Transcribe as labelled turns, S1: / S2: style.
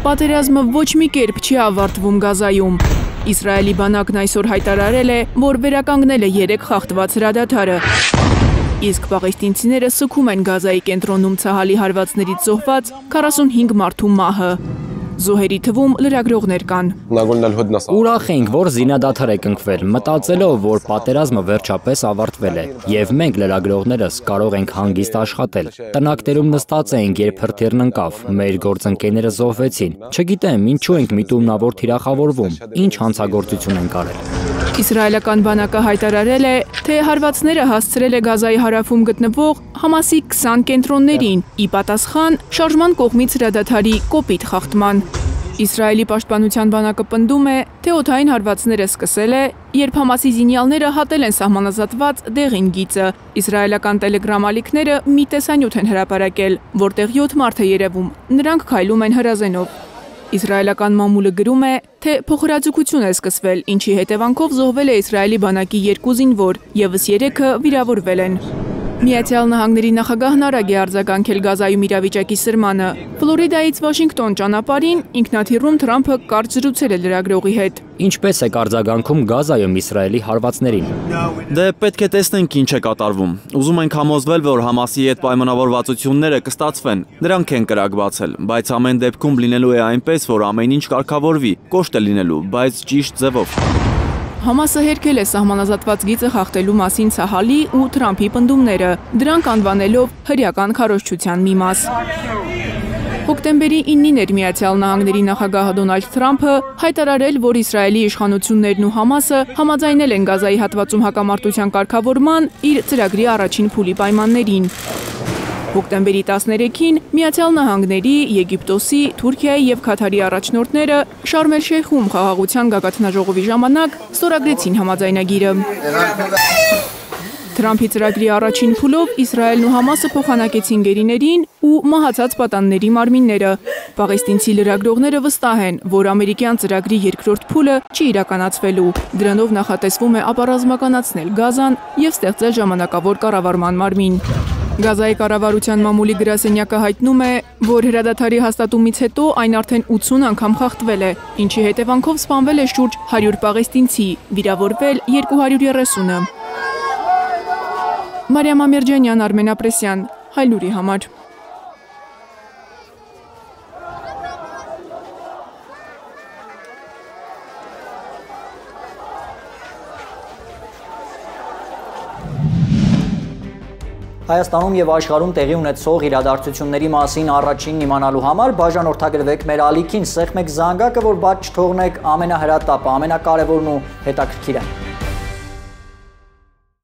S1: Պատերազմը ոչ մի կերպ չի ավարտվում Գազայում։ Իսրայելի բանակն այսօր հայտարարել է, որ վերականգնել է 3 խախտված հրադադարը։ Իսկ պաղեստինցիները սգում են Գազայի կենտրոնում Ցահալի հարվածներից զոհված 45 մարդու մահը։ Զոհերի թվում լրագրողներ կան։
S2: Ուրախ ենք, որ զինադադար է կնքվել, մտածելով, որ պատերազմը վերջապես ավարտվել է, եւ մենք լրագրողներս կարող ենք հանգիստ աշխատել։ Տնակներում նստած էինք, երբ հրթիռն ընկավ, մեր գործընկերները զոհվեցին։ Չգիտեմ, ինչու ենք միտումնավոր թիրախավորվում, ինչ հանցագործություն ենք արել։
S1: Իսրայելական բանակը հայտարարել է, թե հարվածները հասցրել է Գազայի հարավում գտնվող Համասի 20 կենտրոններին, ի պատասխան շարժման կողմից հրադադարի կոպիտ խախտման։ Իսրայելի պաշտպանության բանակը պնդում է, թե օդային հարվածները սկսել է, երբ Համասի զինյալները հատել են սահմանազատված դեղին գիծը։ Իսրայելական տելեգրամ ալիքները մի տեսանյութ են հրապարակել, որտեղ 7 մարդ է երևում, նրանք քայլում են հրազենով։ Իսրայելական մամուլը գրում է, թե փոխհրաձգություն է սկսվել, ինչի հետևանքով զոհվել է Իսրայելի բանակի 2 զինվոր, ևս 3-ը վիրավորվել են։ Միացյալ Նահանգների նախագահն արագ է արձագանքել Գազայում իրավիճակի սրմանը։ Ֆլորիդայից Վաշինգտոն ճանապարհին ինքնաթիռում Թրամփը կարճ զրուցել է լրագրողի հետ։
S2: Ինչպես է արձագանքում Գազայում Իսրայելի հարվածներին։
S3: Դե պետք է տեսնենք ինչ է կատարվում։ Ուզում ենք համոզվել, որ Համասի հետ պայմանավորվածությունները կստացվեն։ Նրանք են կրակ բացել, բայց ամեն դեպքում լինելու է այնպես, որ ամեն ինչ կարգավորվի, կոշտ է լինելու, բայց ճիշտ ձևով։
S1: Համասը հերքել է սահմանազատված գիծը խախտելու մասին Ցահալի ու Թրամփի պնդումները, դրանք անվանելով հրեական քարոզչության մի մաս։ Հոկտեմբերի 9-ին էր Միացյալ Նահանգների նախագահ Դոնալդ Թրամփը հայտարարել, որ Իսրայելի իշխանություններն ու Համասը համաձայնել են Գազայի հատվածում հակամարտության կարգավորման իր ծրագրի առաջին փուլի պայմաններին։ Հոկտեմբերի 13-ին Միացյալ Նահանգների, Եգիպտոսի, Թուրքիայի եւ Քաթարի առաջնորդները Շարմ էլ-Շեյխում խաղաղության գագաթնաժողովի ժամանակ ստորագրեցին համաձայնագիրը։ Թրամփի ծրագրի առաջին փուլով Իսրայելն ու Համասը փոխանակեցին գերիներին ու մահացած պատանների մարմինները։ Պաղեստինցի լրագրողները վստահ են, որ ամերիկյան ծրագրի երկրորդ փուլը չի իրականացվելու։ Դրանով նախատեսվում է ապառազմականացնել Գազան եւ ստեղծել ժամանակավոր կառավարման մարմին։ Գազայի կառավարության մամուլի գրասենյակը հայտնում է, որ հրադադարի հաստատումից հետո այն արդեն 80 անգամ խախտվել է, ինչի հետևանքով սպանվել է շուրջ 100 պաղեստինցի, վիրավորվել 230-ը։ Մարիամ Ամերջանյան, Արմեն Ապրեսյան, Հայլուրի համար։
S4: Հայաստանում եւ աշխարհում տեղի ունեցող իրադարձությունների մասին առաջինն իմանալու համար բաժանորդագրվեք մեր ալիքին, սեղմեք զանգակը, որ բաց չթողնեք ամենահրատապը, ամենակարևորն ու հետաքրքիրը։